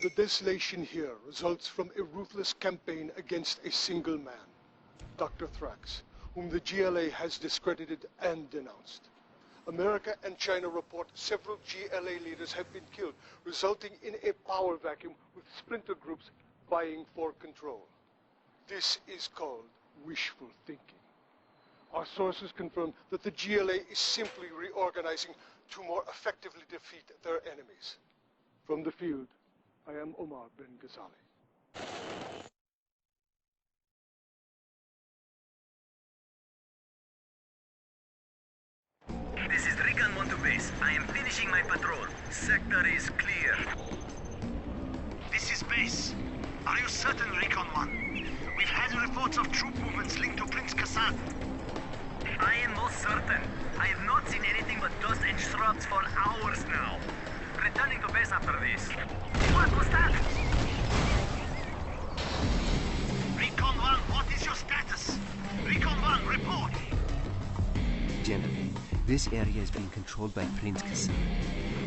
The desolation here results from a ruthless campaign against a single man, Dr. Thrax, whom the GLA has discredited and denounced. America and China report several GLA leaders have been killed, resulting in a power vacuum with splinter groups vying for control. This is called wishful thinking. Our sources confirm that the GLA is simply reorganizing to more effectively defeat their enemies. From the field, I am Omar bin Ghazali. This is Recon 1 to base. I am finishing my patrol. Sector is clear. This is base. Are you certain, Recon 1? We've had reports of troop movements linked to Prince Kassad. I am most certain. I have not seen anything but dust and shrubs for hours now. Returning to base after this. What was that? Recon 1, what is your status? Recon 1, report. General, this area is being controlled by Prince Kassad.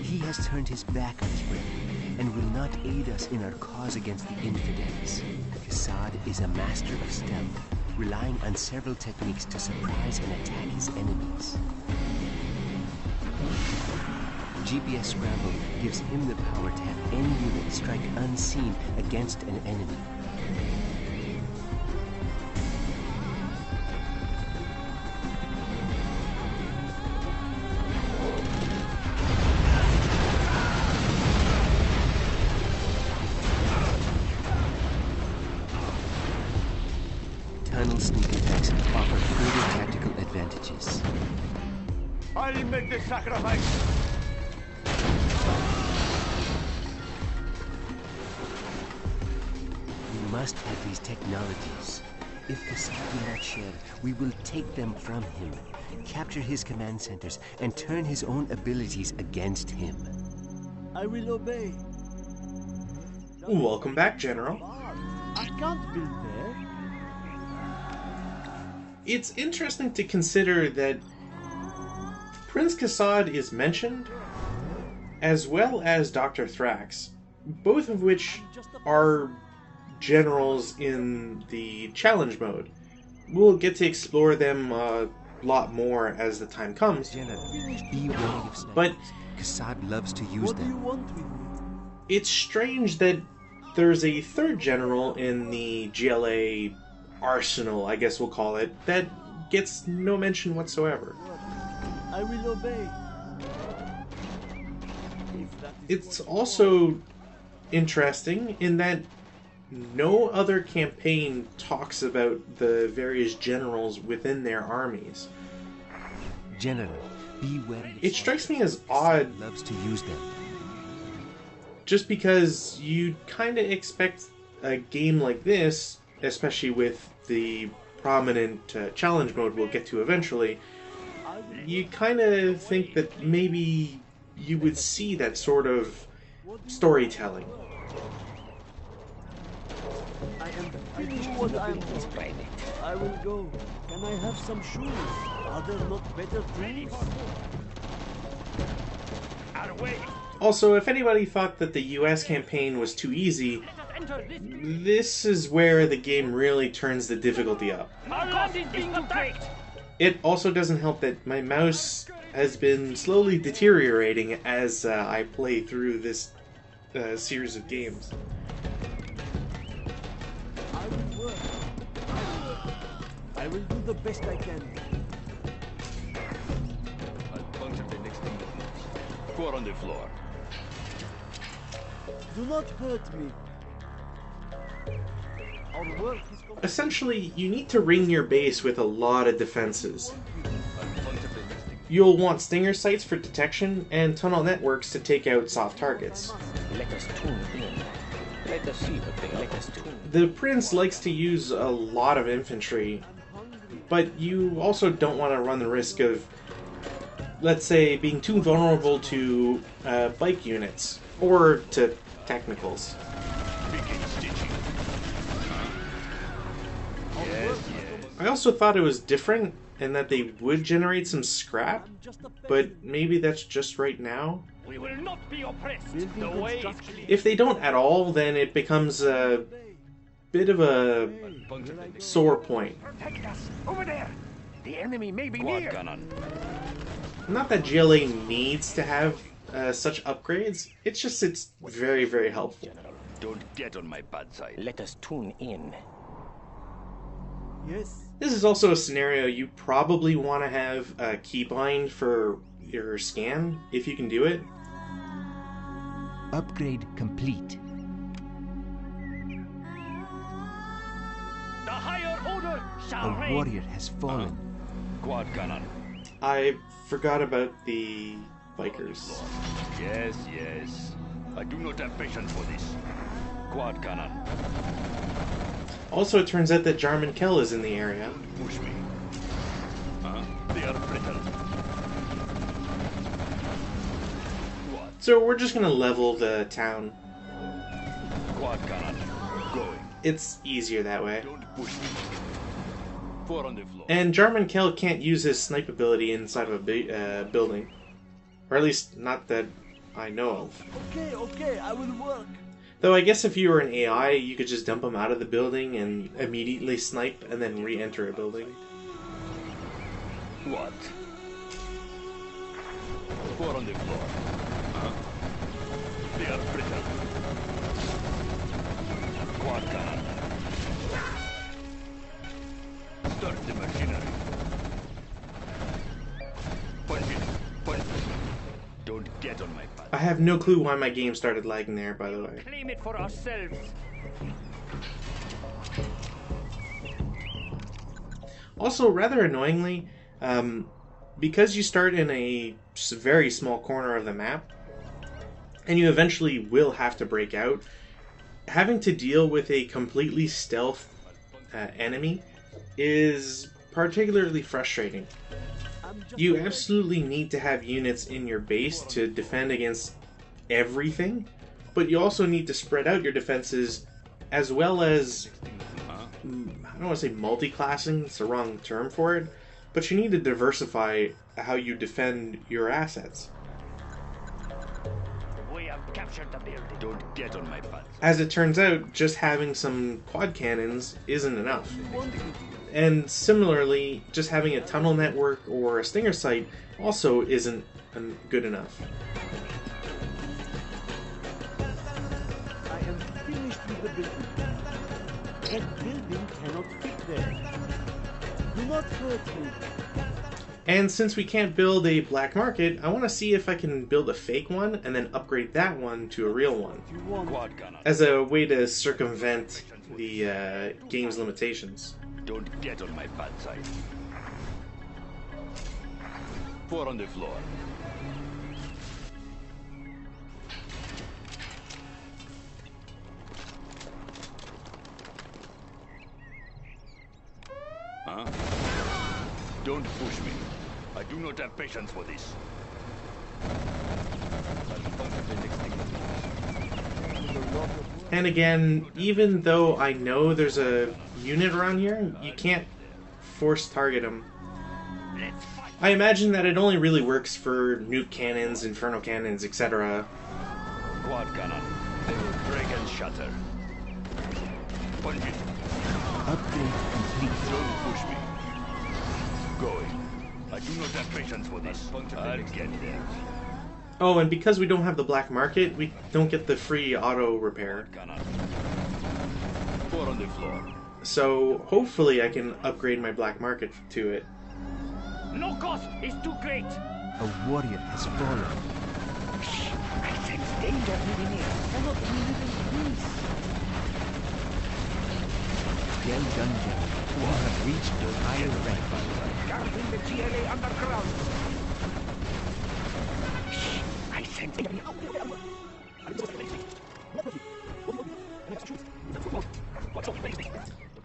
He has turned his back on his brethren and will not aid us in our cause against the infidels. Kassad is a master of stealth, relying on several techniques to surprise and attack his enemies. GPS scramble gives him the power to have any unit strike unseen against an enemy. Tunnel sneak attacks offer further tactical advantages. I'll make the sacrifice. We must have these technologies. If Kassad will not share, we will take them from him, capture his command centers, and turn his own abilities against him. I will obey. Welcome back, General. I can't build there. It's interesting to consider that Prince Kassad is mentioned, as well as Dr. Thrax, both of which are generals in the challenge mode. We'll get to explore them a lot more as the time comes. General, be wary of snipers. But Kassad loves to use What do you them. want with me? it's strange that there's a third general in the GLA arsenal, I guess we'll call it, that gets no mention whatsoever. I will obey. It's also interesting in that no other campaign talks about the various generals within their armies. General, be wary. It strikes me as odd Loves to use them. just because you kind of expect a game like this, especially with the prominent challenge mode we'll get to eventually, you kind of think that maybe you would see that sort of storytelling. I do what I am told. I will go. Can I have some shoes? Are there not better tools? Out of way. Also, if anybody thought that the US campaign was too easy, this is where the game really turns the difficulty up. Our land is being attacked. It also doesn't help that my mouse has been slowly deteriorating as I play through this series of games. I will work. I will do the best I can. I'll puncture the next thing. Go on the floor. Do not hurt me. Our work is complete. Essentially, you need to ring your base with a lot of defenses. I'll puncture the next thing. You'll want stinger sights for detection and tunnel networks to take out soft targets. Let us tune in. Let us see what they let us tune. The Prince likes to use a lot of infantry, but you also don't want to run the risk of, let's say, being too vulnerable to bike units or to technicals. Begin stitching. I also thought it was different in that they would generate some scrap, but maybe that's just right now. We will not be oppressed. Building The way is construction. clear. If they don't at all, then it becomes a bit of a sore point. Protect us. Over there. The enemy may be near. Not that GLA needs to have such upgrades, it's just it's very, very helpful. Don't get on my bad side. Let us tune in. Yes. This is also a scenario you probably want to have a keybind for your scan, if you can do it. Upgrade complete. The higher order shall A reign. warrior has fallen. Quad cannon. I forgot about the bikers. Yes, yes. I do not have patience for this. Quad cannon. Also, it turns out that Jarman Kell is in the area. Push me. They are brittle. What? So we're just gonna level the town. Quad cannon. Going. It's easier that way. Don't push me. 4 on the floor. And Jarman Kell can't use his snipe ability inside of a building. Or at least, not that I know of. Okay, I will work. Though I guess if you were an AI, you could just dump him out of the building and immediately snipe and then re-enter a building. What? 4 on the floor. They are brittle. Quad cannon. Start the machinery. Punch it. Punch it. Don't get on my path. I have no clue why my game started lagging there, by the way. Claim it for ourselves. Also, rather annoyingly, because you start in a very small corner of the map, and you eventually will have to break out, having to deal with a completely stealth enemy is particularly frustrating. You absolutely need to have units in your base to defend against everything, but you also need to spread out your defenses as well as, I don't want to say multi-classing, it's the wrong term for it, but you need to diversify how you defend your assets. We have captured the building. Don't get on my path. As it turns out, just having some quad cannons isn't enough. And similarly, just having a tunnel network or a stinger site also isn't good enough. I am finished with the building. That building cannot fit there. Do not hurt me. And since we can't build a black market, I want to see if I can build a fake one and then upgrade that one to a real one, You want Quad cannon. as a way to circumvent the game's limitations. Don't get on my bad side. 4 on the floor. Don't push me. I do not have patience for this. And again, even though I know there's a unit around here, you can't force target them. I imagine that it only really works for nuke cannons, inferno cannons, etc. Quad cannon. They will break and shatter. Punch it. Upgrade complete. Don't push me. Going. I do not have patience for this. I'll get there. Oh, and because we don't have the black market, we don't get the free auto repair. Cannon. 4 on the floor. So hopefully I can upgrade my black market to it. No cost is too great. A warrior has fallen. I sense danger moving near. cannot we live in peace? Well done, General. You have reached the higher rank. Guarding the GLA underground. I sense danger.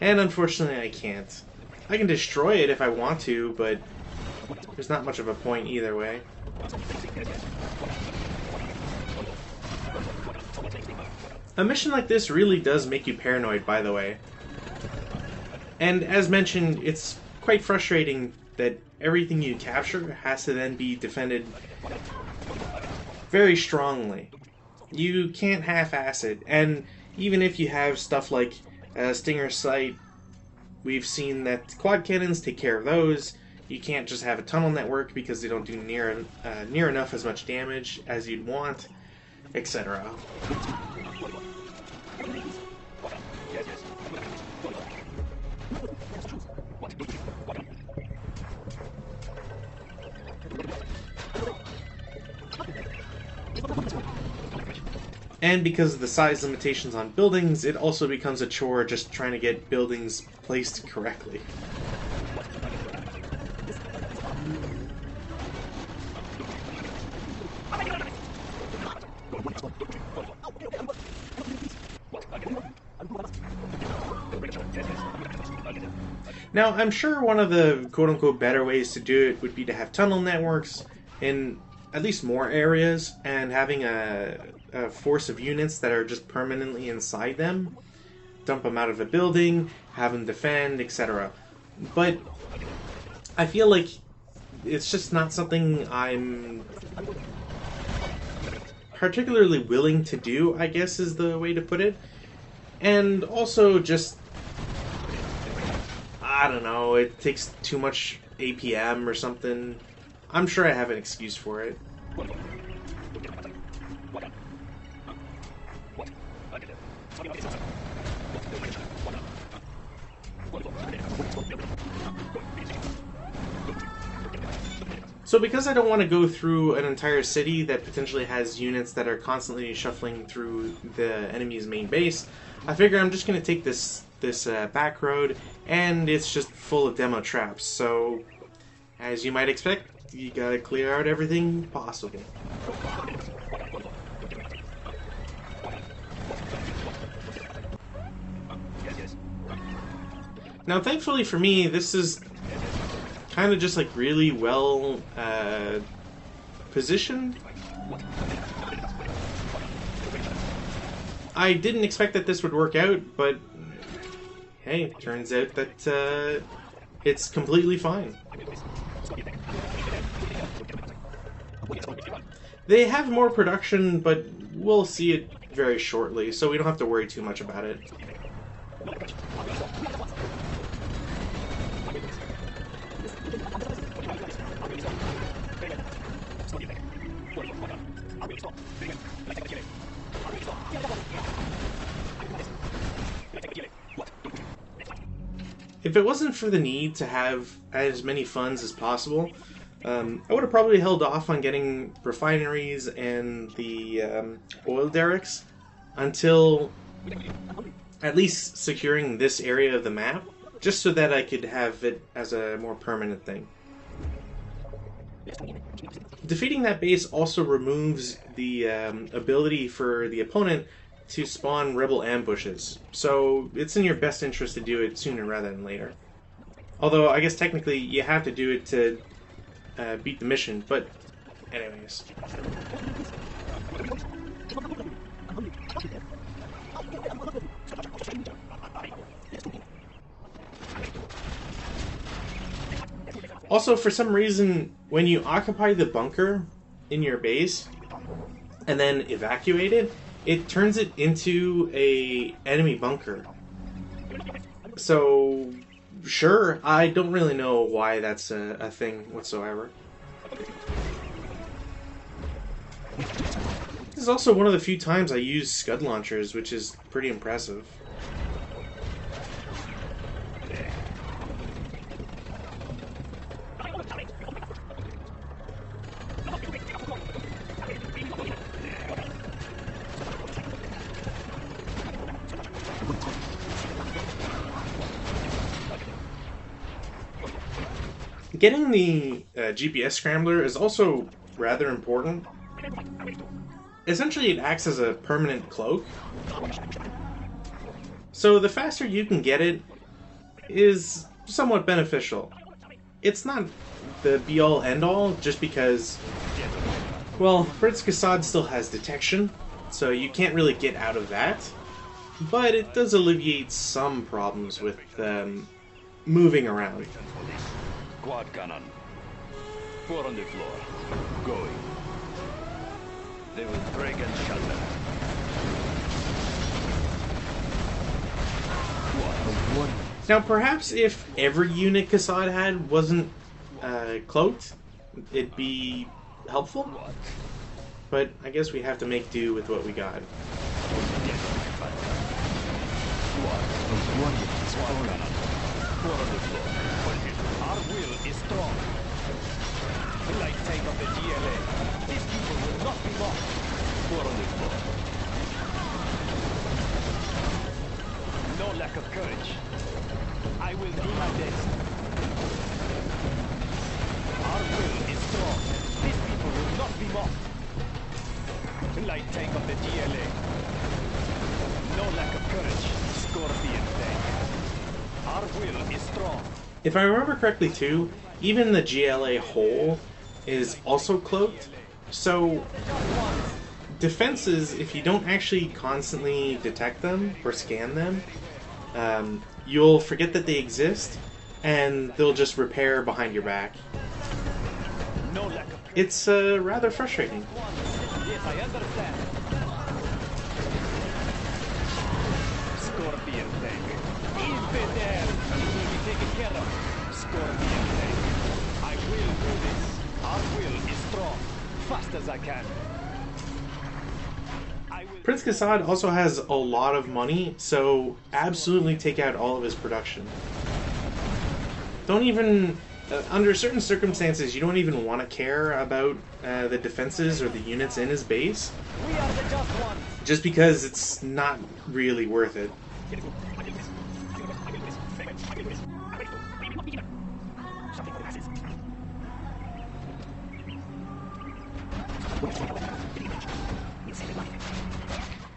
And unfortunately I can't. I can destroy it if I want to, but there's not much of a point either way. A mission like this really does make you paranoid, by the way. And as mentioned, it's quite frustrating that everything you capture has to then be defended very strongly. You can't half-ass it, and even if you have stuff like Stinger Sight, we've seen that quad cannons take care of those. You can't just have a tunnel network because they don't do near enough as much damage as you'd want, etc. And because of the size limitations on buildings, it also becomes a chore just trying to get buildings placed correctly. Now, I'm sure one of the quote-unquote better ways to do it would be to have tunnel networks in at least more areas, and having a force of units that are just permanently inside them, dump them out of the building, have them defend, etc. But I feel like it's just not something I'm particularly willing to do, I guess is the way to put it. And also just, I don't know, it takes too much APM or something. I'm sure I have an excuse for it. So because I don't want to go through an entire city that potentially has units that are constantly shuffling through the enemy's main base, I figure I'm just going to take this back road, and it's just full of demo traps. So, as you might expect, you gotta clear out everything possible. Now, thankfully for me, this is kind of just like really well positioned. I didn't expect that this would work out, but hey, turns out that it's completely fine. They have more production, but we'll see it very shortly, so we don't have to worry too much about it. If it wasn't for the need to have as many funds as possible, I would have probably held off on getting refineries and the oil derricks until at least securing this area of the map, just so that I could have it as a more permanent thing. Defeating that base also removes the ability for the opponent to spawn rebel ambushes, so it's in your best interest to do it sooner rather than later. Although, I guess technically you have to do it to beat the mission, but anyways. Also, for some reason, when you occupy the bunker in your base and then evacuate it, it turns it into a enemy bunker. So, sure, I don't really know why that's a thing whatsoever. This is also one of the few times I use Scud launchers, which is pretty impressive. Getting the GPS scrambler is also rather important. Essentially, it acts as a permanent cloak. So the faster you can get it is somewhat beneficial. It's not the be-all, end-all, just because, well, Prince Kassad still has detection, so you can't really get out of that. But it does alleviate some problems with moving around. Quad cannon. 4 on the floor. Going. They will break and shatter. Now, perhaps if every unit Kassad had wasn't cloaked, it'd be helpful. But I guess we have to make do with what we got. Our will is strong. Like take of the GLA. These people will not be mocked. No lack of courage. I will do my best. Our will is strong. These people will not be mocked. Light tank of the GLA. No lack of courage. Scorpion tank. Our will is strong. If I remember correctly too, even the GLA hull is also cloaked, so defenses, if you don't actually constantly detect them or scan them, you'll forget that they exist, and they'll just repair behind your back. It's rather frustrating. Yes, I understand. Scorpion tank. Infidel! He will be taken care of. Scorpion tank. I will do this. Our will is strong. Fast as I can. Prince Kassad also has a lot of money, so absolutely take out all of his production. Don't even... under certain circumstances, you don't even want to care about the defenses or the units in his base, We are the just ones. just because it's not really worth it.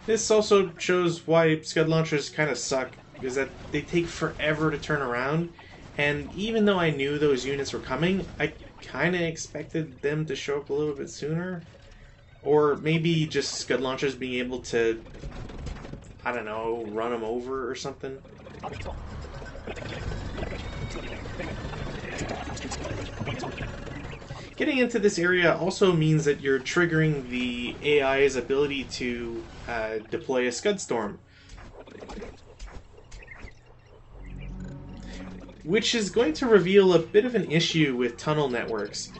This also shows why Scud launchers kind of suck, because that they take forever to turn around. And even though I knew those units were coming, I kind of expected them to show up a little bit sooner. Or maybe just Scud launchers being able to, I don't know, run them over or something. Getting into this area also means that you're triggering the AI's ability to deploy a Scud Storm, which is going to reveal a bit of an issue with tunnel networks.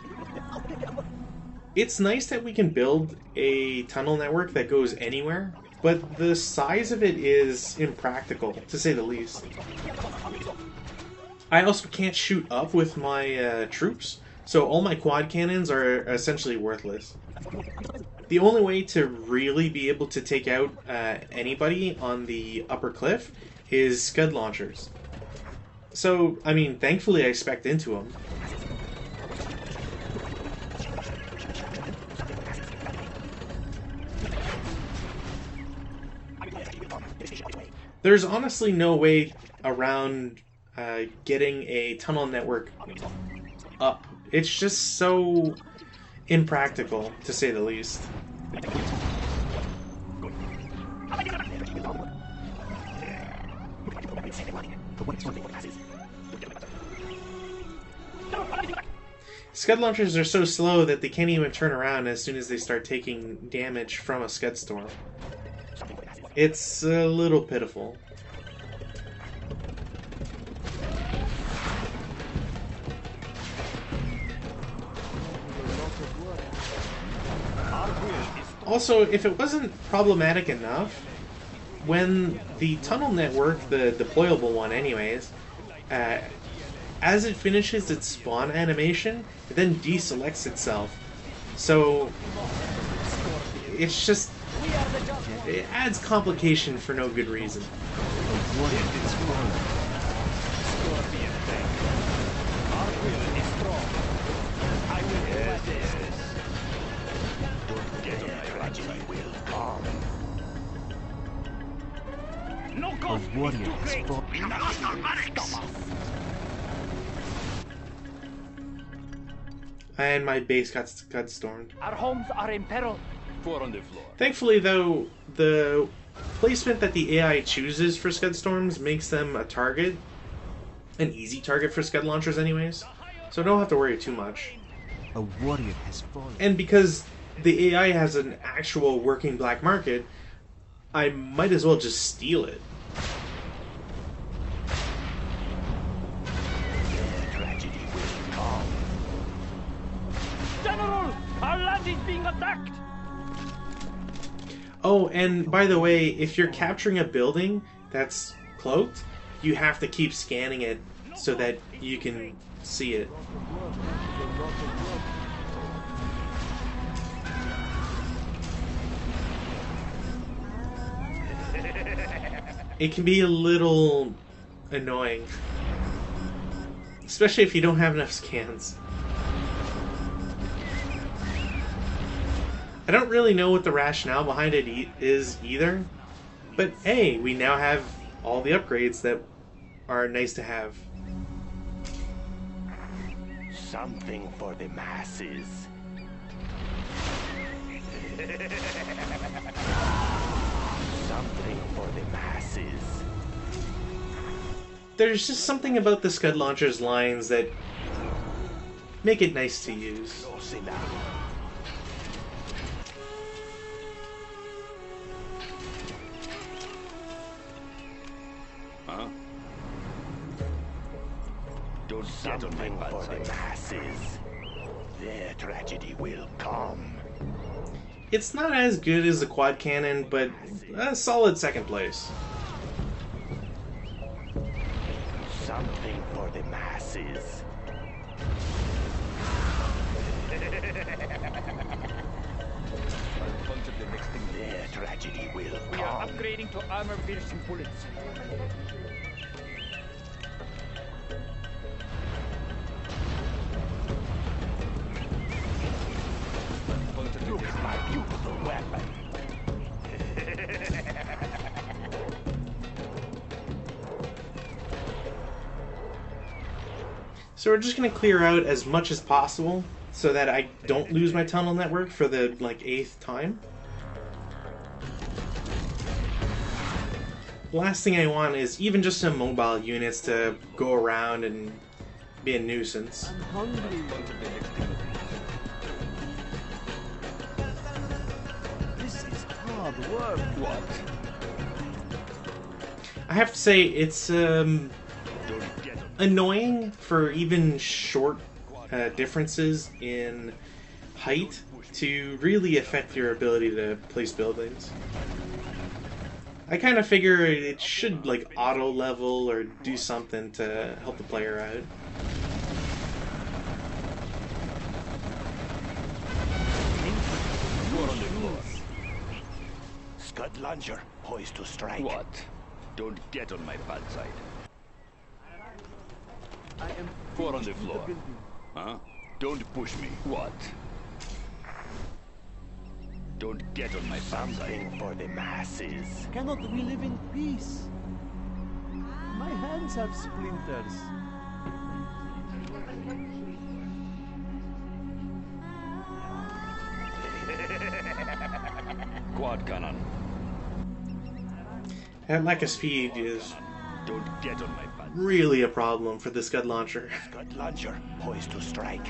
It's nice that we can build a tunnel network that goes anywhere, but the size of it is impractical, to say the least. I also can't shoot up with my troops, so all my quad cannons are essentially worthless. The only way to really be able to take out anybody on the upper cliff is Scud launchers. So, I mean, thankfully I spec'd into them. There's honestly no way around getting a tunnel network up. It's just so impractical, to say the least. Scud launchers are so slow that they can't even turn around as soon as they start taking damage from a Scud Storm. It's a little pitiful. Also, if it wasn't problematic enough, when the tunnel network, the deployable one anyways, as it finishes its spawn animation, it then deselects itself. So, it's just... it adds complication for no good reason. A warrior has fought. We lost our barracks. And my base got stormed. Our homes are in peril. 4 on the floor. Thankfully, though, the placement that the AI chooses for Scud Storms makes them a target. An easy target for Scud launchers anyways. So I don't have to worry too much. A warrior has fallen. And because the AI has an actual working black market, I might as well just steal it. Tragedy will come. General, our land is being attacked. Oh, and by the way, if you're capturing a building that's cloaked, you have to keep scanning it so that you can see it. It can be a little annoying, especially if you don't have enough scans. I don't really know what the rationale behind it is either, but hey, we now have all the upgrades that are nice to have. Something for the masses. Something for the masses. There's just something about the Scud Launcher's lines that make it nice to use. Close enough. Huh? Don't get on my Something for the bad side. masses. Their tragedy will come. It's not as good as the quad cannon, but a solid second place. Something for the masses. Their tragedy will We are come. upgrading to armor-piercing bullets. Look at my beautiful weapon. So we're just going to clear out as much as possible so that I don't lose my tunnel network for the, 8th time. Last thing I want is even just some mobile units to go around and be a nuisance. I'm hungry. This is hard work. What? I have to say, it's Don't get on. annoying for even short differences in height to really affect your ability to place buildings. I kind of figure it should auto level or do something to help the player out. You're on the floor. Scud Launcher, poised to strike. What? Don't get on my bad side. I am Four on the finished with floor. building. Huh? Don't push me. What? Don't get on my bad side. Something for the masses. Cannot we live in peace? My hands have splinters. Quad cannon. That lack of speed is Don't get on my bad side. really a problem for the Scud Launcher. Scud Launcher, poised to strike.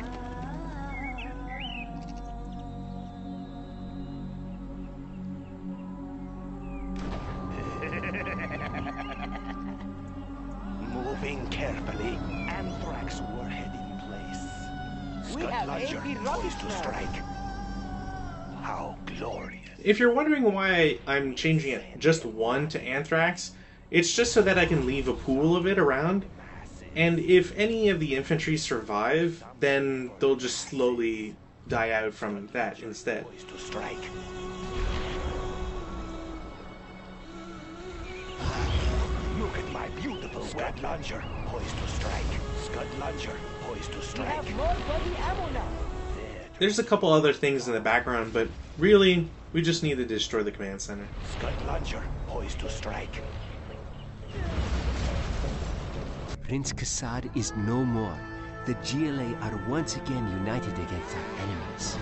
Moving carefully, Anthrax warhead in place. Scud Launcher, poised to strike. How glorious. If you're wondering why I'm changing it just one to Anthrax, it's just so that I can leave a pool of it around, and if any of the infantry survive, then they'll just slowly die out from that instead. Poised to strike. Look at my beautiful Scud Launcher, poised to strike. Scud Launcher, poised to strike. more body ammo now. There's a couple other things in the background, but really, we just need to destroy the command center. Scud Launcher, poised to strike. Prince Kassad is no more. The GLA are once again united against our enemies.